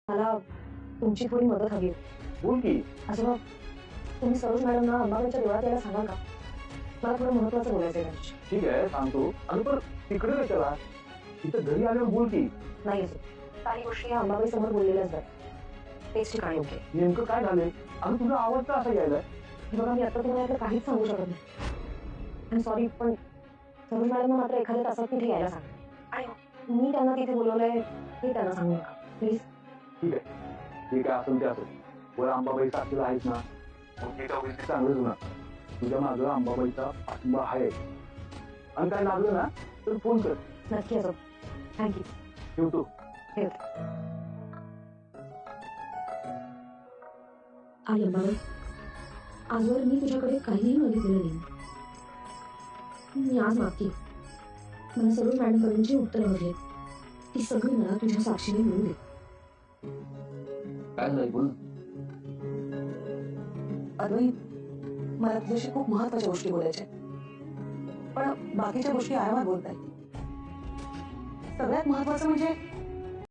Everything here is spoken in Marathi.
मला तुमची थोडी मदत हवी. बोल की. असं तुम्ही सरोज मॅडमना अंबाबाईच्या देवळात यायला सांगाल का? मला थोडं महत्वाचं बोलायचं आहे त्यांच्याशी. ठीक आहे सांगतो. अगं पण तिकडे कशाला? इथं घरी आल्यावर बोल की. नाही असं काही गोष्टी या अंबाबाई समोर बोललेल्याच बरं. तेच ठिकाणी योग्य आहे. नेमकं काय झालंय? अगं तुझा आवाज का असा यायला? हे बघा मी आता तुम्हाला यातलं काहीच सांगू शकत नाही. आय सॉरी पण सरोज मॅडमना मात्र एखाद्या तासात तिथे यायला सांगा. आणि मी त्यांना तिथे बोलवलंय हे त्यांना सांगू नका प्लीज. ठीक आहे. ठीक आहे असेल ते असेल. वर अंबाबाई साक्षीला आहेच ना. मग तिथं होईल ते चांगलंच होणार. तुझ्या मागं अंबाबाईचा पाठिंबा आहे. आणि काय लागलं ना तर फोन कर. नक्की असो. थँक्यू. ठेवतो. ठेवते. आई अंबाबाई आजवर मी तुझ्याकडे काहीही मागितलेलं नाही. मी आज मागते मला सरोज मॅडमकडून जी उत्तरं हवी ती सगळी मला तुझ्या साक्षीने मिळू दे. काय झालंय बोल. अद्वैत मला तुझ्याशी खूप महत्वाच्या गोष्टी बोलायच्या पण बाकीच्या गोष्टी आरामात बोलता येईल. सगळ्यात महत्वाचं म्हणजे